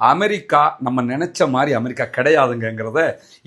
America நம்ம நினைச்ச மாதிரி அமெரிக்கா கிடையாதுங்கிறத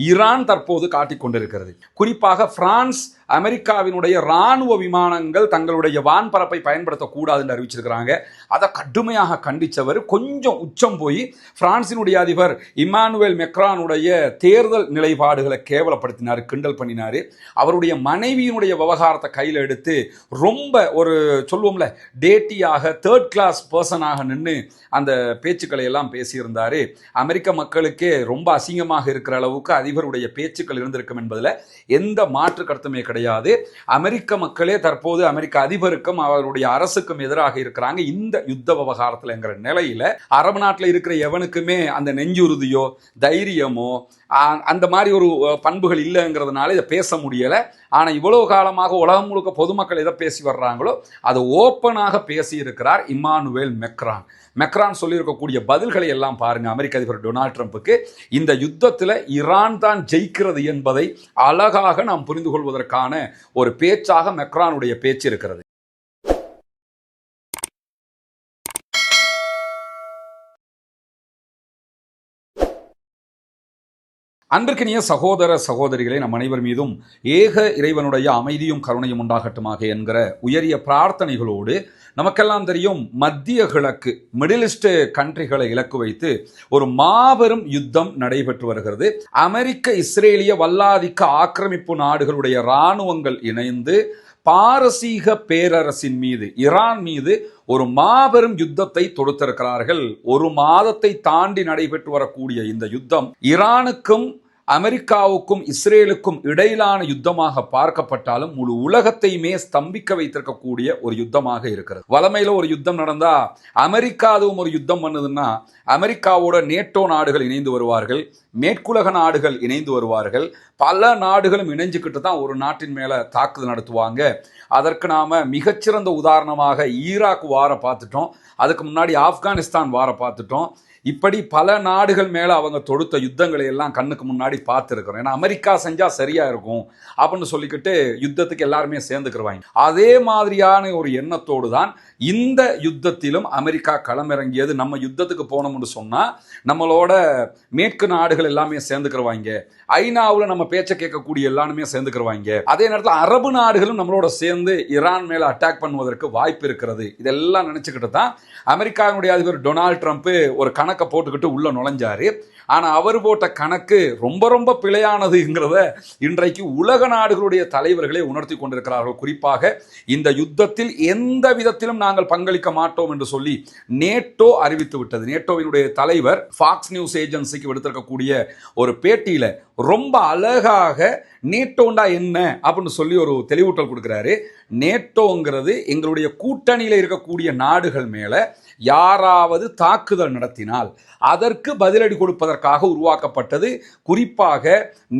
ஈரான் தற்போது காட்டிக் கொண்டிருக்கிறது. குறிப்பாக பிரான்ஸ் அமெரிக்காவினுடைய ராணுவ விமானங்கள் தங்களுடைய வான்பரப்பை பயன்படுத்தக்கூடாது என்று அறிவிச்சிருக்கிறாங்க. அதை கடுமையாக கண்டித்தவர் கொஞ்சம் உச்சம் போய் பிரான்சினுடைய அதிபர் இமானுவேல் மெக்ரானுடைய தேர்தல் நிலைப்பாடுகளை கேவலப்படுத்தினார், கிண்டல் பண்ணினார். அவருடைய மனைவியினுடைய விவகாரத்தை கையில் எடுத்து ரொம்ப ஒரு சொல்லுவோம்ல டேட்டியாக தேர்ட் கிளாஸ் பர்சனாக நின்று அந்த பேச்சுக்களை எல்லாம் பேசியிருந்தார். அமெரிக்க மக்களுக்கே ரொம்ப அசிங்கமாக இருக்கிற அளவுக்கு அதிபருடைய பேச்சுக்கள் இருந்திருக்கும் என்பதில் எந்த மாற்று கருத்துமே கிடையாது. அமெரிக்க மக்களே தற்போது அமெரிக்க அதிபருக்கும் அவருடைய அரசுக்கும் எதிராக இருக்கிறாங்க இந்த யுத்த விவகாரத்தில் என்கிற நிலையில அரபு நாட்டில் இருக்கிற எவனுக்குமே அந்த நெஞ்சுறுதியோ தைரியமோ அந்த மாதிரி ஒரு பண்புகள் இல்லைங்கிறதுனால இதை பேச முடியலை. ஆனால் இவ்வளவு காலமாக உலகம் முழுக்க பொதுமக்கள் எதை பேசி வர்றாங்களோ அதை ஓப்பனாக பேசி இருக்கிறார் இமானுவேல் மெக்ரான் சொல்லியிருக்கக்கூடிய பதில்களை எல்லாம் பாருங்க. அமெரிக்க அதிபர் டொனால்ட் ட்ரம்புக்கு இந்த யுத்தத்தில் ஈரான் தான் ஜெயிக்கிறது என்பதை அழகாக நாம் புரிந்து கொள்வதற்கான ஒரு பேச்சாக மெக்ரானுடைய பேச்சு இருக்கிறது. அன்பிற்கினிய சகோதர சகோதரிகளை நம் அனைவர் மீதும் ஏக இறைவனுடைய அமைதியும் கருணையும் உண்டாகட்டுமாக என்கிற உயரிய பிரார்த்தனைகளோடு, நமக்கெல்லாம் தெரியும் மத்திய கிழக்கு மிடில் ஈஸ்ட் கண்ட்ரிகளை இலக்கு வைத்து ஒரு மாபெரும் யுத்தம் நடைபெற்று வருகிறது. அமெரிக்க இஸ்ரேலிய வல்லாதிக்க ஆக்கிரமிப்பு நாடுகளுடைய இராணுவங்கள் இணைந்து பாரசீக பேரரசின் மீது ஈரான் மீது ஒரு மாபெரும் யுத்தத்தை தொடுத்திருக்கிறார்கள். ஒரு மாதத்தை தாண்டி நடைபெற்று வரக்கூடிய இந்த யுத்தம் ஈரானுக்கும் அமெரிக்காவுக்கும் இஸ்ரேலுக்கும் இடையிலான யுத்தமாக பார்க்கப்பட்டாலும் முழு உலகத்தையுமே ஸ்தம்பிக்க வைத்திருக்கக்கூடிய ஒரு யுத்தமாக இருக்கிறது. வலமையில ஒரு யுத்தம் நடந்தா அமெரிக்கா அதுவும் ஒரு யுத்தம் பண்ணுதுன்னா அமெரிக்காவோட நேட்டோ நாடுகள் இணைந்து வருவார்கள், மேற்குலக நாடுகள் இணைந்து வருவார்கள், பல நாடுகளும் இணைஞ்சுக்கிட்டு தான் ஒரு நாட்டின் மேல தாக்குதல் நடத்துவாங்க. அதற்கு நாம மிகச்சிறந்த உதாரணமாக ஈராக் வார பார்த்துட்டோம், அதுக்கு முன்னாடி ஆப்கானிஸ்தான் வார பார்த்துட்டோம். இப்படி பல நாடுகள் மேலே அவங்க தொடுத்த யுத்தங்களை எல்லாம் கண்ணுக்கு முன்னாடி பார்த்துருக்கிறோம். ஏன்னா அமெரிக்கா செஞ்சால் சரியா இருக்கும் அப்படின்னு சொல்லிக்கிட்டு யுத்தத்துக்கு எல்லாருமே சேர்ந்துக்கிருவாங்க. அதே மாதிரியான ஒரு எண்ணத்தோடு தான் இந்த யுத்தத்திலும் அமெரிக்கா களமிறங்கியது. நம்ம யுத்தத்துக்கு போனோம்னு சொன்னால் நம்மளோட மேற்கு நாடுகள் எல்லாமே சேர்ந்துக்கிருவாங்க, ஐநாவில் நம்ம பேச்சை கேட்கக்கூடிய எல்லாருமே சேர்ந்துக்கிருவாங்க. அதே நேரத்தில் அரபு நாடுகளும் நம்மளோட சேர்ந்து ஈரான் மேலே அட்டாக் பண்ணுவதற்கு வாய்ப்பு இருக்கிறது. இதெல்லாம் நினச்சிக்கிட்டு தான் அமெரிக்காவினுடைய அதிபர் டொனால்ட் ட்ரம்ப் ஒரு கணக்கை போட்டுக்கிட்டு உள்ள நுழைஞ்சாரு. ஆனால் அவர் போட்ட கணக்கு ரொம்ப ரொம்ப பிழையானதுங்கிறத இன்றைக்கு உலக நாடுகளுடைய தலைவர்களே உணர்த்தி கொண்டிருக்கிறார்கள். குறிப்பாக இந்த யுத்தத்தில் எந்த விதத்திலும் நாங்கள் பங்களிக்க மாட்டோம் என்று சொல்லி நேட்டோ அறிவித்து விட்டது. நேட்டோவினுடைய தலைவர் ஃபாக்ஸ் நியூஸ் ஏஜென்சிக்கு விடுத்திருக்கக்கூடிய ஒரு பேட்டியில ரொம்ப அழகாக நேட்டோண்டா என்ன அப்படின்னு சொல்லி ஒரு தெளிவூட்டல் கொடுக்கிறாரு. நேட்டோங்கிறது எங்களுடைய கூட்டணியில் இருக்கக்கூடிய நாடுகள் மேல யாராவது தாக்குதல் நடத்தினால் அதற்கு பதிலடி கொடுப்பதற்காக உருவாக்கப்பட்டது. குறிப்பாக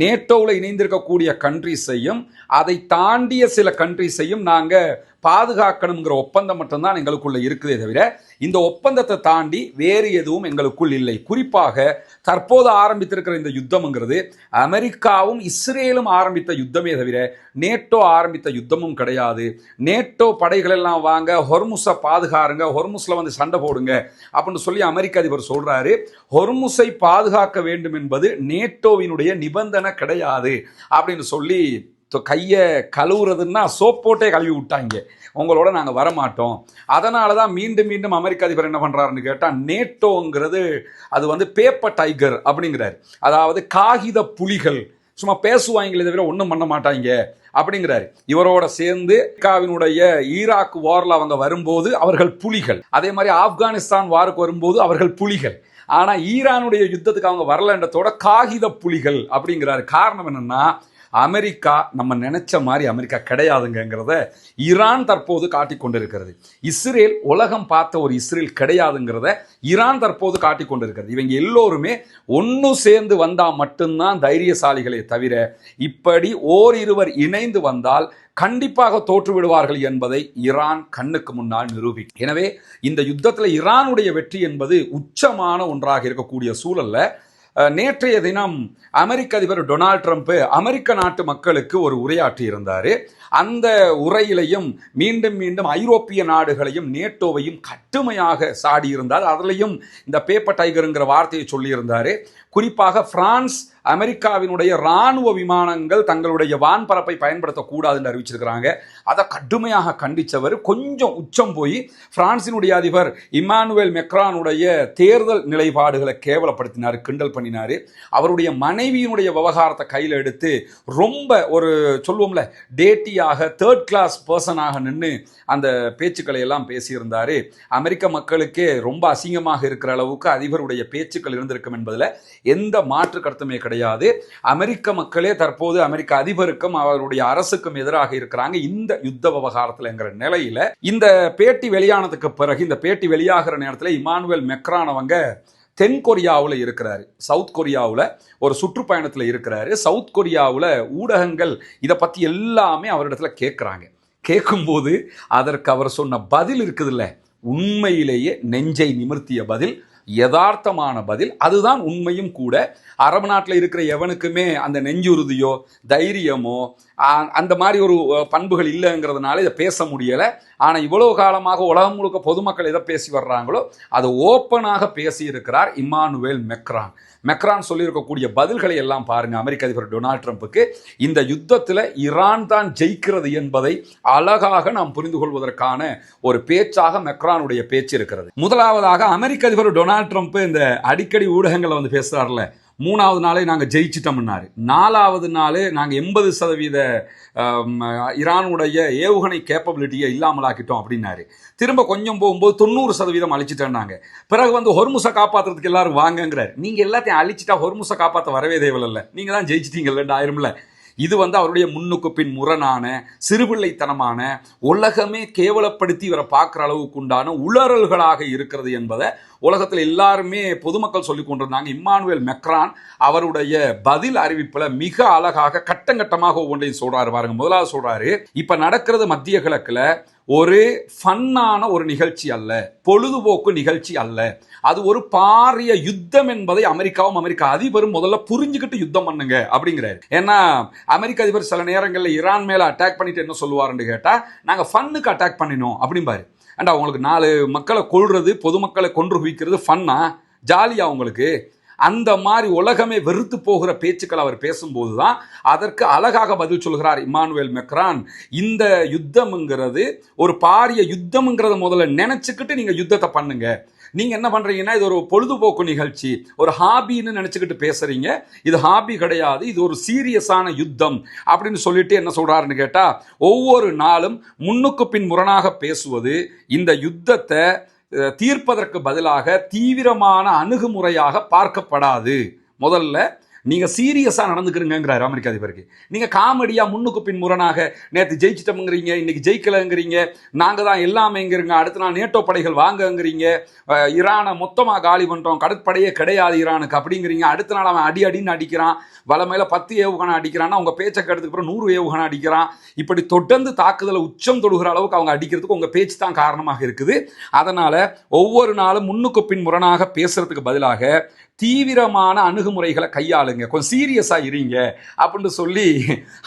நேட்டோவில் இணைந்திருக்கக்கூடிய கண்ட்ரிஸையும் அதை தாண்டிய சில கண்ட்ரிஸையும் நாங்கள் பாதுகாக்கணுங்கிற ஒப்பந்தம் மட்டும்தான் எங்களுக்குள்ள இருக்குதே தவிர இந்த ஒப்பந்தத்தை தாண்டி வேறு எதுவும் எங்களுக்குள் இல்லை. குறிப்பாக தற்போது ஆரம்பித்திருக்கிற இந்த யுத்தம்ங்கிறது அமெரிக்காவும் இஸ்ரேலும் ஆரம்பித்த யுத்தமே தவிர நேட்டோ ஆரம்பித்த யுத்தமும் கிடையாது. நேட்டோ படைகள் எல்லாம் வாங்க, ஹொர்முஸை பாதுகாருங்க, ஹொர்முஸ்ல வந்து சண்டை போடுங்க அப்படின்னு சொல்லி அமெரிக்க அதிபர் சொல்றாரு. ஹொர்முஸை பாதுகாக்க வேண்டும் என்பது நேட்டோவினுடைய நிபந்தனை கிடையாது அப்படின்னு சொல்லி கையை கழுவுறதுன்னா சோப் போட்டே கழுவி விட்டாங்க. உங்களோட நாங்கள் வரமாட்டோம். அதனால தான் மீண்டும் மீண்டும் அமெரிக்க அதிபர் என்ன பண்ணுறாருன்னு கேட்டால் நேட்டோங்கிறது அது வந்து பேப்பர் டைகர் அப்படிங்கிறார். அதாவது காகித புலிகள், சும்மா பேசுவாங்களே தவிர ஒன்றும் பண்ண மாட்டாங்க அப்படிங்கிறாரு. இவரோட சேர்ந்து அமெரிக்காவினுடைய ஈராக் வார்ல அவங்க வரும்போது அவர்கள் புலிகள், அதே மாதிரி ஆப்கானிஸ்தான் வாருக்கு வரும்போது அவர்கள் புலிகள். ஆனால் ஈரானுடைய யுத்தத்துக்கு அவங்க வரலன்றதோட காகித புலிகள் அப்படிங்கிறாரு. காரணம் என்னன்னா அமெரிக்கா நம்ம நினைச்ச மாதிரி அமெரிக்கா கிடையாதுங்கிறத ஈரான் தற்போது காட்டிக் கொண்டிருக்கிறது. இஸ்ரேல் உலகம் பார்த்த ஒரு இஸ்ரேல் கிடையாதுங்கிறத ஈரான் தற்போது காட்டிக் கொண்டிருக்கிறது. இவங்க எல்லோருமே ஒன்று சேர்ந்து வந்தா மட்டும்தான் தைரியசாலிகளே தவிர இப்படி ஓரிருவர் இணைந்து வந்தால் கண்டிப்பாக தோற்று விடுவார்கள் என்பதை ஈரான் கண்ணுக்கு முன்னால் நிரூபிக்கும். எனவே இந்த யுத்தத்தில் ஈரானுடைய வெற்றி என்பது உச்சமான ஒன்றாக இருக்கக்கூடிய சூழல்ல நேற்றைய தினம் அமெரிக்க அதிபர் டொனால்ட் ட்ரம்ப் அமெரிக்க நாட்டு மக்களுக்கு ஒரு உரையாற்றி இருந்தார். அந்த உரையிலையும் மீண்டும் மீண்டும் ஐரோப்பிய நாடுகளையும் நேட்டோவையும் கடுமையாக சாடியிருந்தார். அதுலேயும் இந்த பேப்பர் டைகருங்கிற வார்த்தையை சொல்லியிருந்தார். குறிப்பாக பிரான்ஸ் அமெரிக்காவினுடைய இராணுவ விமானங்கள் தங்களுடைய வான்பரப்பை பயன்படுத்தக்கூடாதுன்னு அறிவிச்சிருக்கிறாங்க. அதை கடுமையாக கண்டித்தவர் கொஞ்சம் உச்சம் போய் பிரான்சினுடைய அதிபர் இமானுவேல் மெக்ரானுடைய தேர்தல் நிலைப்பாடுகளை கேவலப்படுத்தினார், கிண்டல் பண்ணினார். அவருடைய மனைவியினுடைய விவகாரத்தை கையில் எடுத்து ரொம்ப ஒரு சொல்லுவோம்ல டேட்டியாக தேர்ட் கிளாஸ் பர்சனாக நின்று அந்த பேச்சுக்களை எல்லாம் பேசியிருந்தார். அமெரிக்க மக்களுக்கே ரொம்ப அசிங்கமாக இருக்கிற அளவுக்கு அதிபருடைய பேச்சுக்கள் இருந்திருக்கும் என்பதில் எந்த மாற்று கருத்துமே கிடையாது. அமெரிக்க மக்களே தற்போது அமெரிக்க அதிபருக்கும் அவருடைய அரசுக்கும் எதிராக இருக்கிறாங்க இந்த யுத்த விவகாரத்தில் நிலையில இந்த பேட்டி வெளியானதுக்கு பிறகு, இந்த பேட்டி வெளியாகிற நேரத்தில் இமானுவேல் மெக்ரான் அவங்க தென் கொரியாவில் இருக்கிறாரு, சவுத் கொரியாவில் ஒரு சுற்றுப்பயணத்தில் இருக்கிறாரு. சவுத் கொரியாவில் ஊடகங்கள் இதை பற்றி எல்லாமே அவரிடத்துல கேட்குறாங்க. கேட்கும்போது அதற்கு அவர் சொன்ன பதில் இருக்குதுல்ல, உண்மையிலேயே நெஞ்சை நிமிர்த்திய பதில், யதார்த்தமான பதில். அதுதான் உண்மையும் கூட. அரபு நாட்டில் இருக்கிற எவனுக்குமே அந்த நெஞ்சுறுதியோ தைரியமோ அந்த மாதிரி ஒரு பண்புகள் இல்லைங்கிறதுனால இதை பேச முடியலை. ஆனால் இவ்வளவு காலமாக உலகம் முழுக்க பொதுமக்கள் எதை பேசி வர்றாங்களோ அதை ஓப்பனாக பேசியிருக்கிறார் இமானுவேல் மெக்ரான். மெக்ரான் சொல்லியிருக்கக்கூடிய பதில்களை எல்லாம் பாருங்க. அமெரிக்க அதிபர் டொனால்ட் ட்ரம்புக்கு இந்த யுத்தத்தில் ஈரான் தான் ஜெயிக்கிறது என்பதை அழகாக நாம் புரிந்து கொள்வதற்கான ஒரு பேச்சாக மெக்ரானுடைய பேச்சு இருக்கிறது. முதலாவதாக அமெரிக்க அதிபர் டொனால்ட் ட்ரம்ப் இந்த அடிக்கடி ஊடகங்களை வந்து பேசுறாருல, 3வது நாளே நாங்கள் ஜெயிச்சிட்டோம்னாரு, 4வது நாள் நாங்கள் 80% ஈரானுடைய ஏவுகணை கேப்பபிலிட்டியை இல்லாமலாக்கிட்டோம் அப்படின்னாரு. திரும்ப கொஞ்சம் போகும்போது 90% அழிச்சிட்டேன்னாங்க. பிறகு வந்து ஹொர்முஸை காப்பாற்றுறதுக்கு எல்லாரும் வாங்கங்கிறார். நீங்கள் எல்லாத்தையும் அழிச்சிட்டா ஹொர்முஸை காப்பாற்ற வரவே தேவையில்லை, நீங்கள் தான் ஜெயிச்சிட்டீங்கல்ல ஆயிரும்ல. இது வந்து அவருடைய முன்னுக்கு பின் முரணான சிறுபிள்ளைத்தனமான உலகமே கேவலப்படுத்தி இவரை பார்க்குற அளவுக்கு உண்டான உளறல்களாக இருக்கிறது என்பதை உலகத்தில் எல்லாருமே பொதுமக்கள் சொல்லி கொண்டிருந்தாங்க. இம்மானுவேல் மெக்ரான் அவருடைய பதில் அறிவிப்பில் மிக அழகாக கட்டங்கட்டமாக ஒவ்வொன்றையும் சொல்றாரு பாருங்க. முதலாவது சொல்றாரு, இப்ப நடக்கிறது மத்திய கிழக்குல ஒரு ஃபன்னான ஒரு நிகழ்ச்சி அல்ல, பொழுதுபோக்கு நிகழ்ச்சி அல்ல, அது ஒரு பாரிய யுத்தம் என்பதை அமெரிக்காவும் அமெரிக்க அதிபரும் முதல்ல புரிஞ்சுக்கிட்டு யுத்தம் பண்ணுங்க அப்படிங்கிறாரு. ஏன்னா அமெரிக்க அதிபர் சில நேரங்களில் ஈரான் மேல அட்டாக் பண்ணிட்டு என்ன சொல்லுவாருன்னு கேட்டா, நாங்க ஃபன்னுக்கு அட்டாக் பண்ணினோம் அப்படிம்பாரு. அண்டா உங்களுக்கு 4 மக்களை கொல்றது, பொதுமக்களை கொன்று குவிக்கிறது ஃபன்னா, ஜாலியா உங்களுக்கு? அந்த மாதிரி உலகமே வெறுத்து போகிற பேச்சுக்கள் அவர் பேசும்போது தான் அதற்கு அழகாக பதில் சொல்கிறார் இமானுவேல் மெக்ரான். இந்த யுத்தம்ங்கிறது ஒரு பாரிய யுத்தம்ங்கிறத முதல்ல நினைச்சுக்கிட்டு நீங்க யுத்தத்தை பண்ணுங்க. நீங்க என்ன பண்றீங்கன்னா, இது ஒரு பொழுதுபோக்கு நிகழ்ச்சி, ஒரு ஹாபின்னு நினைச்சுக்கிட்டு பேசுறீங்க. இது ஹாபி கிடையாது, இது ஒரு சீரியஸான யுத்தம் அப்படின்னு சொல்லிட்டு என்ன சொல்றாருன்னு கேட்டா, ஒவ்வொரு நாளும் முன்னுக்கு பின் முரணாக பேசுவது இந்த யுத்தத்தை தீர்ப்பதற்கு பதிலாக தீவிரமான அணுகுமுறையாக பார்க்கப்படாது. முதல்ல நீங்க சீரியஸா நடந்துக்கிறீங்கிறாரு அமெரிக்க அதிபருக்கு. நீங்க காமெடியா முன்னுக்கு பின் முரணாக நேற்று ஜெயிச்சிட்டோம்ங்கிறீங்க, இன்னைக்கு ஜெயிக்கலங்கிறீங்க, நாங்க தான் எல்லாமேங்கிறீங்க, அடுத்த நாள் நேட்டோ படைகள் வாங்கங்கிறீங்க, ஈரானை மொத்தமா காலி பண்றோம், கடற்படையே கிடையாது ஈரானுக்கு அப்படிங்கிறீங்க. அடுத்த நாள் அவன் அடின்னு அடிக்கிறான், வலை மேல 10 ஏவுகணை அடிக்கிறான்னா உங்க பேச்சை கேட்டதுக்கு அப்புறம் 100 ஏவுகணை அடிக்கிறான். இப்படி தொடர்ந்து தாக்குதலை உச்சம் தொடுகிற அளவுக்கு அவங்க அடிக்கிறதுக்கு உங்க பேச்சு தான் காரணமாக இருக்குது. அதனால ஒவ்வொரு நாளும் முன்னுக்கு பின் முரணாக பேசுறதுக்கு பதிலாக தீவிரமான அணுகுமுறைகளை கையாளுங்க, கொஞ்சம் சீரியஸா இருங்க அப்படின்னு சொல்லி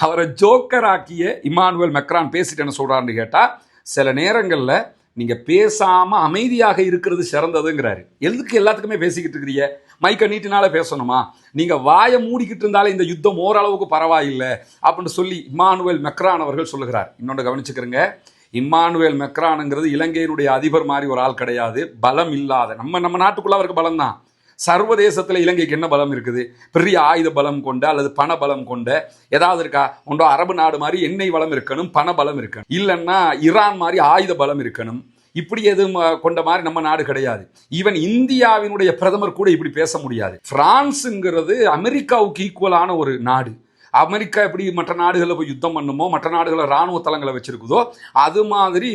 அவரை ஜோக்கராக்கிய இமானுவேல் மெக்ரான் பேசிட்டு என்ன சொல்றாருன்னு கேட்டா, சில நேரங்கள்ல நீங்க பேசாம அமைதியாக இருக்கிறது சிறந்ததுங்கிறாரு. எதுக்கு எல்லாத்துக்குமே பேசிக்கிட்டு இருக்கிறீங்க? மைக்க நீட்டினால பேசணுமா? நீங்க வாயை மூடிக்கிட்டு இருந்தாலே இந்த யுத்தம் ஓரளவுக்கு பரவாயில்லை அப்படின்னு சொல்லி இமானுவேல் மெக்ரான் அவர்கள் சொல்லுகிறார். இன்னொன்று கவனிச்சுக்கிறங்க, இம்மானுவேல் மெக்ரானுங்கிறது இலங்கையினுடைய அதிபர் மாதிரி ஒரு ஆள் கிடையாது, பலம் இல்லாத. நம்ம நாட்டுக்குள்ள அவருக்கு பலம் தான். சர்வதேசத்தில் இலங்கைக்கு என்ன பலம் இருக்குது? பெரிய ஆயுத பலம் கொண்ட அல்லது பண பலம் கொண்ட ஏதாவது இருக்கா? ஒன்றோ அரபு நாடு மாதிரி எண்ணெய் வளம் இருக்கணும், பண பலம் இருக்கணும், இல்லைன்னா ஈரான் மாதிரி ஆயுத பலம் இருக்கணும். இப்படி எதுவும் கொண்ட மாதிரி நம்ம நாடு கிடையாது. ஈவன் இந்தியாவினுடைய பிரதமர் கூட இப்படி பேச முடியாது. பிரான்ஸுங்கிறது அமெரிக்காவுக்கு ஈக்குவலான ஒரு நாடு. அமெரிக்கா எப்படி மற்ற நாடுகளில் போய் யுத்தம் பண்ணுமோ, மற்ற நாடுகளில் இராணுவ தளங்களை வச்சிருக்குதோ, அது மாதிரி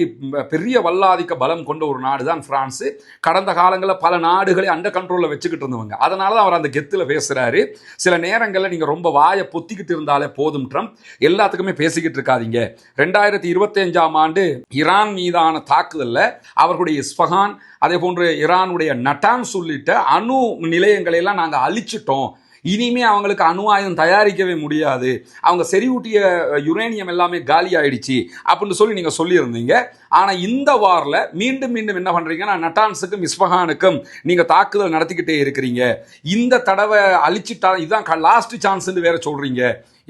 பெரிய வல்லாதிக்க பலம் கொண்ட ஒரு நாடு தான் பிரான்ஸ். கடந்த காலங்களில் பல நாடுகளை அண்டர் கண்ட்ரோலில் வச்சுக்கிட்டு இருந்தவங்க. அதனால தான் அவர் அந்த கெத்தில் பேசுகிறாரு. சில நேரங்களில் நீங்கள் ரொம்ப வாயை பொத்திக்கிட்டு இருந்தாலே போதும், ட்ரம்ப் எல்லாத்துக்குமே பேசிக்கிட்டு இருக்காதீங்க. 2025ஆம் ஆண்டு ஈரான் மீதான தாக்குதலில் அவர்களுடைய இஸ்ஃபஹான், அதே போன்று ஈரானுடைய நட்டான்ஸ் உள்ளிட்ட அணு நிலையங்களை எல்லாம் நாங்கள் அழிச்சிட்டோம், இனிமே அவங்களுக்கு அணு ஆயுதம் தயாரிக்கவே முடியாது, அவங்க செறிவூட்டிய யுரேனியம் எல்லாமே காலி ஆயிடுச்சு அப்படின்னு சொல்லி நீங்க சொல்லியிருந்தீங்க. ஆனா இந்த வாரில் மீண்டும் மீண்டும் என்ன பண்றீங்கன்னா, நட்டான்ஸுக்கும் இஸ்ஃபஹானுக்கும் நீங்க தாக்குதல் நடத்திக்கிட்டே இருக்கிறீங்க. இந்த தடவை அழிச்சிட்டா இதுதான் லாஸ்ட் சான்ஸ் வேற சொல்றீங்க.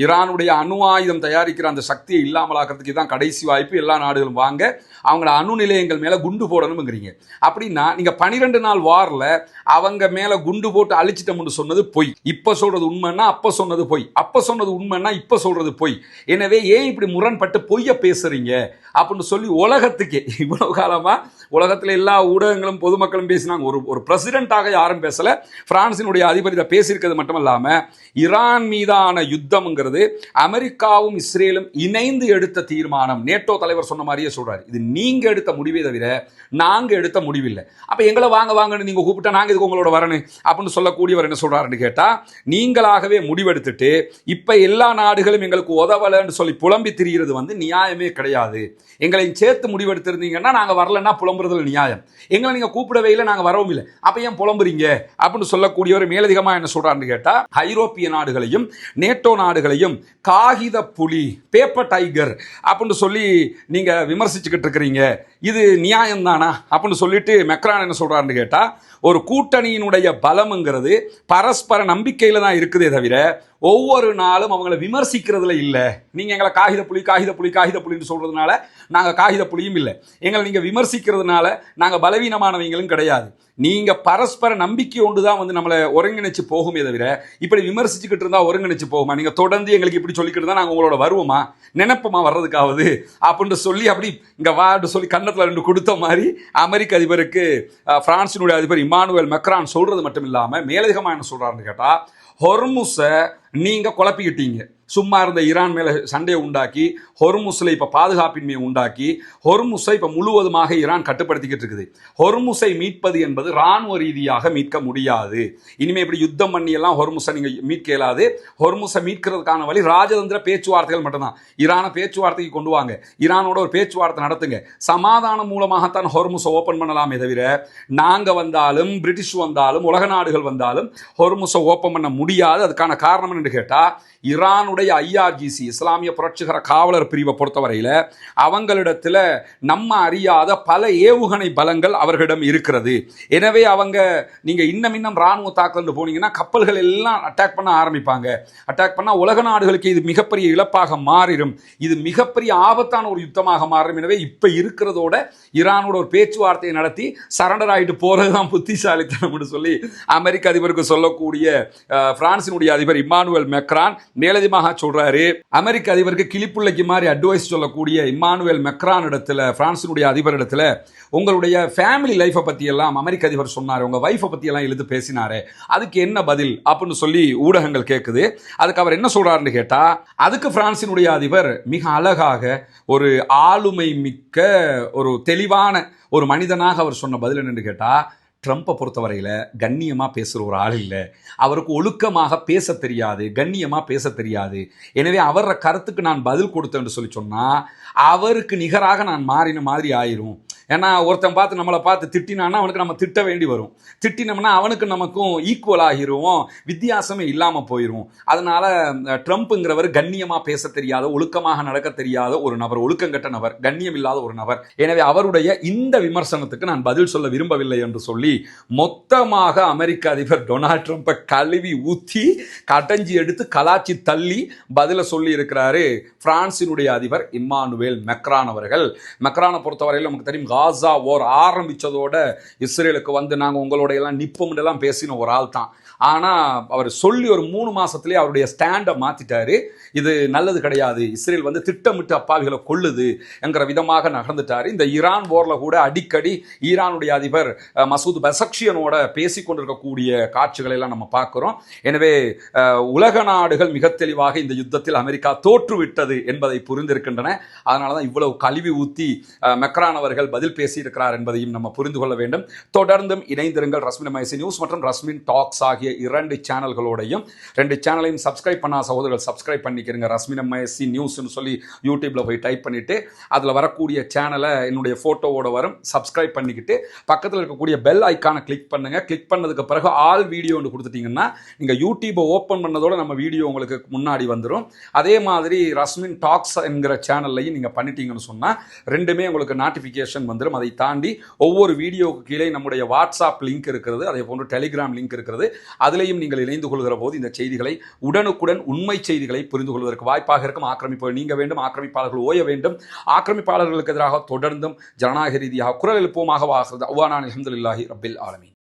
ஈரானுடைய அணு ஆயுதம் தயாரிக்கிற அந்த சக்தியை இல்லாமலாக்கிறதுக்கு இதுதான் கடைசி வாய்ப்பு, எல்லா நாடுகளும் வாங்க அவங்கள அணு நிலையங்கள் மேலே குண்டு போடணும்ங்கிறீங்க. அப்படின்னா நீங்கள் 12 நாள் வாரில் அவங்க மேலே குண்டு போட்டு அழிச்சிட்டோம்னு சொன்னது பொய், இப்போ சொல்றது உண்மைன்னா அப்போ சொன்னது பொய், அப்போ சொன்னது உண்மைன்னா இப்போ சொல்றது பொய். எனவே ஏன் இப்படி முரண்பட்டு பொய்யை பேசுறீங்க அப்படின்னு சொல்லி உலகத்துக்கே இவ்வளவு காலமாக உலகத்தில் எல்லா ஊடகங்களும் பொதுமக்களும் பேசினாங்க. ஒரு பிரசிடென்ட்டாக யாரும் பேசலை. பிரான்சினுடைய அதிபர் இதை பேசியிருக்கிறது மட்டும் இல்லாமல் ஈரான் மீதான யுத்தம்ங்கிறது அமெரிக்காவும் இஸ்ரேலும் இணைந்து எடுத்த தீர்மானம். நேட்டோ தலைவர் சொன்ன மாதிரியே சொல்றாரு, இது நீங்க எடுத்த முடிவே தவிர நாங்க எடுத்த முடிவில்லை. அப்ப எங்களை வாங்க வாங்கன்னு நீங்க கூப்பிட்டா நாங்க இதுக்கு உங்களோட வரணும் அப்படின்னு சொல்லக்கூடியவர் என்ன சொல்றாருன்னு கேட்டா, நீங்களாகவே முடிவெடுத்துட்டு இப்ப எல்லா நாடுகளும் எங்களுக்கு உதவலன்னு சொல்லி புலம்பி திரிகிறது நியாயமே கிடையாது. எங்களை சேர்த்து முடிவெடுத்திருந்தீங்கன்னா நாங்க வரலன்னா புலம்புறதுல நியாயம். எங்களை நீங்க கூப்பிடவே இல்லை, நாங்க வரவும் இல்லை, அப்ப ஏன் புலம்புறீங்க அப்படின்னு சொல்லக்கூடியவர் மேலதிகமா என்ன சொல்றாருன்னு கேட்டா, ஐரோப்பிய நாடுகளையும் நேட்டோ நாடுகளையும் காகித புலி, பேப்பர் டைகர் அப்படின்னு சொல்லி நீங்க விமர்சிச்சுக்கிட்டு இருக்கிறீங்க, இது நியாயம் தானா அப்படின்னு சொல்லிட்டு மெக்ரான் என்ன சொல்றாருன்னு கேட்டா, ஒரு கூட்டணியினுடைய பலம்ங்கிறது பரஸ்பர நம்பிக்கையில தான் இருக்குதே தவிர ஒவ்வொரு நாளும் அவங்களை விமர்சிக்கிறதுல இல்லை. நீங்க எங்களை காகித புலி காகித புலி காகித புலின்னு சொல்றதுனால நாங்க காகித புலியும் இல்லை, எங்களை நீங்க விமர்சிக்கிறதுனால நாங்க பலவீனமானவங்களும் கிடையாது. நீங்க பரஸ்பர நம்பிக்கை ஒன்றுதான் நம்மளை ஒருங்கிணைச்சு போகுமே தவிர இப்படி விமர்சிச்சுக்கிட்டு இருந்தா ஒருங்கிணைச்சு போகுமா? நீங்க தொடர்ந்து எங்களுக்கு இப்படி சொல்லிக்கிட்டு தான் நாங்க உங்களோட வருவோமா, நினைப்போமா வர்றதுக்காவது அப்படின்னு சொல்லி அப்படி இங்க வாட்டு சொல்லி கன்னத்துல 2 கொடுத்த மாதிரி அமெரிக்க அதிபருக்கு பிரான்சினுடைய அதிபர் இமானுவேல் மெக்ரான் சொல்றது மட்டும் இல்லாம மேலதிகமா என்ன சொல்றாருன்னு கேட்டா, ஹொர்முஸை நீங்க குழப்பிக்கிட்டீங்க. சும்மா இருந்த ஈரான் மேல சண்டையை உண்டாக்கி ஹொர்முஸ்ல இப்ப பாதுகாப்பின்மையை உண்டாக்கி ஹொர்முஸை இப்ப முழுவதுமாக ஈரான் கட்டுப்படுத்திக்கிட்டு இருக்குது. ஹொர்முஸை மீட்பது என்பது ராணுவ ரீதியாக மீட்க முடியாது. இனிமே இப்படி யுத்தம் பண்ணி எல்லாம் ஹொர்முஸை நீங்க மீட்க இயலாது. ஹொர்முஸை மீட்கிறதுக்கான வழி ராஜதந்திர பேச்சுவார்த்தைகள் மட்டும்தான். ஈரானை பேச்சுவார்த்தைக்கு கொண்டு வாங்க, ஈரானோட ஒரு பேச்சுவார்த்தை நடத்துங்க, சமாதானம் மூலமாகத்தான் ஹொர்முஸை ஓபன் பண்ணலாமே தவிர நாங்க வந்தாலும் பிரிட்டிஷ் வந்தாலும் உலக நாடுகள் வந்தாலும் ஹொர்முஸை ஓபன் பண்ண முடியாது. அதுக்கான காரணம் என்று கேட்டா, ஈரானுடைய IRGC இஸ்லாமிய புரட்சிகர காவலர் பிரிவை பொறுத்தவரையில் அவங்களிடத்தில் நம்ம அறியாத பல ஏவுகணை பலங்கள் அவர்களிடம் இருக்கிறது. எனவே அவங்க நீங்க இன்னும் ராணுவ தாக்குதல் போனீங்கன்னா கப்பல்கள் எல்லாம் அட்டாக் பண்ண ஆரம்பிப்பாங்க. அட்டாக் பண்ணா உலக நாடுகளுக்கு இது மிகப்பெரிய இழப்பாக மாறிடும், இது மிகப்பெரிய ஆபத்தான ஒரு யுத்தமாக மாறும். எனவே இப்ப இருக்கிறதோட ஈரானோட ஒரு பேச்சுவார்த்தையை நடத்தி சரண்டர் ஆகிட்டு போறதுதான் புத்திசாலித்தனம் சொல்லி அமெரிக்க அதிபருக்கு சொல்லக்கூடிய பிரான்சினுடைய அதிபர் இமானுவேல் மெக்ரான் மேலதிகமாக சொல்றாரு. அமெரிக்க அதிபருக்கு கிளிப்புள்ளைக்கு மாதிரி அட்வைஸ் சொல்லக்கூடிய இமானுவேல் மெக்ரான் இடத்துல, பிரான்சினுடைய அதிபர் இடத்துல, உங்களுடைய ஃபேமிலி லைஃபை பத்தி எல்லாம் அமெரிக்க அதிபர் சொன்னாரு, உங்க வைஃபை பத்தி எல்லாம் எழுது பேசினாரு, அதுக்கு என்ன பதில் அப்படின்னு சொல்லி ஊடகங்கள் கேட்குது. அதுக்கு அவர் என்ன சொல்றாருன்னு கேட்டா, அதுக்கு பிரான்சினுடைய அதிபர் மிக அழகாக ஒரு ஆளுமை மிக்க ஒரு தெளிவான ஒரு மனிதனாக அவர் சொன்ன பதில் என்னன்னு கேட்டா, ட்ரம்ப்பை பொறுத்தவரையில் கண்ணியமாக பேசுகிற ஒரு ஆள் இல்லை, அவருக்கு ஒழுக்கமாக பேச தெரியாது, கண்ணியமாக பேச தெரியாது. எனவே அவர கருத்துக்கு நான் பதில் கொடுத்தேன்னு சொல்லி சொன்னால் அவருக்கு நிகராக நான் மாறின மாதிரி ஆயிரும். ஏன்னா ஒருத்தன் பார்த்து நம்மளை பார்த்து திட்டினான்னா அவனுக்கு நம்ம திட்ட வேண்டி வரும், திட்டினோம்னா அவனுக்கு நமக்கும் ஈக்குவல் ஆகிருவோம், வித்தியாசமே இல்லாமல் போயிடும். அதனால ட்ரம்ப்புங்கிறவர் கண்ணியமாக பேச தெரியாத, ஒழுக்கமாக நடக்க தெரியாத ஒரு நபர், ஒழுக்கம் கெட்ட நபர், கண்ணியம் இல்லாத ஒரு நபர். எனவே அவருடைய இந்த விமர்சனத்துக்கு நான் பதில் சொல்ல விரும்பவில்லை என்று சொல்லி மொத்தமாக அமெரிக்க அதிபர் டொனால்ட் ட்ரம்பை கழுவி ஊற்றி கடைஞ்சி எடுத்து கலாச்சி தள்ளி பதில சொல்லி இருக்கிறாரு பிரான்சினுடைய அதிபர் இம்மானுவேல் மெக்ரான் அவர்கள். மெக்ரானை பொறுத்தவரையில் நமக்கு தெரியும், காசா ஓர் ஆரம்பிச்சதோட இஸ்ரேலுக்கு நாங்கள் உங்களோட எல்லாம் நிப்போம் எல்லாம் பேசின ஒரு ஆள் தான். ஆனால் அவர் சொல்லி ஒரு 3 மாசத்திலே அவருடைய ஸ்டாண்டை மாத்திட்டாரு. இது நல்லது கிடையாது, இஸ்ரேல் வந்து திட்டமிட்டு அப்பாவிகளை கொள்ளுது என்கிற விதமாக நகர்ந்துட்டாரு. இந்த ஈரான் போர்ல கூட அடிக்கடி ஈரானுடைய அதிபர் மசூத் பெசக்ஷியனோட பேசிக் கொண்டிருக்கக்கூடிய காட்சிகளை எல்லாம் நம்ம பார்க்கிறோம். எனவே உலக நாடுகள் மிக தெளிவாக இந்த யுத்தத்தில் அமெரிக்கா தோற்றுவிட்டது என்பதை புரிந்திருக்கின்றன. அதனாலதான் இவ்வளவு கழுவி ஊத்தி மெக்ரான் அவர்கள் பதில் பேசியிருக்கிறார் என்பதையும் நம்ம புரிந்து கொள்ள வேண்டும். தொடர்ந்தும் இணைந்திருங்கள் ரஸ்மின் எம்ஐசி நியூஸ் மற்றும் ரஸ்மின் டாக்ஸ் ஆகிய 2 சேனல்களோடையும். 2 சேனலையும் சப்ஸ்கிரைப் பண்ணா சகோதரர்கள் சப்ஸ்கிரைப் பண்ணிக்கிறங்க. ரஸ்மின் எம்ஐசி நியூஸ்னு சொல்லி யூடியூப்ல போய் டைப் பண்ணிட்டு அதுல வரக்கூடிய சேனலை என்னுடைய போட்டோவோட வரும், சப்ஸ்கிரைப் பண்ணிக்கிட்டு பக்கத்தில் இருக்கக்கூடிய பெல் ஐக்கானை கிளிக் பண்ணுங்க. கிளிக் பண்ணதுக்கு பிறகு ஆல் வீடியோன்னு கொடுத்துட்டீங்கன்னா நீங்க யூடியூபை ஓப்பன் பண்ணதோட நம்ம வீடியோ உங்களுக்கு முன்னாடி வந்துடும். அதே மாதிரி ரஸ்மின் டாக்ஸ் என்கிற சேனல்லையும் நீங்க பண்ணிட்டீங்கன்னு சொன்னா 2மே உங்களுக்கு நோட்டிபிகேஷன் வந்துடும். அதை தாண்டி ஒவ்வொரு வீடியோவுக்கு கீழே நம்முடைய வாட்ஸ்அப் லிங்க் இருக்கிறது, அதே போன்று டெலிகிராம் லிங்க் இருக்கிறது. அதிலையும் நீங்கள் இணைந்து கொள்கிற போது இந்த செய்திகளை உடனுக்குடன் உண்மை செய்திகளை புரிந்து கொள்வதற்கு வாய்ப்பாக இருக்கும். ஆக்கிரமிப்பு நீங்க வேண்டும், ஆக்கிரமிப்பாளர்கள் ஓய வேண்டும். ஆக்கிரமிப்பாளர்களுக்கு எதிராக தொடர்ந்தும் ஜனநாயக ரீதியாக குரல் எழுப்புவமாக வாகிறது. அல்ஹம்துலில்லாஹி ரப்பில் ஆலமீன்.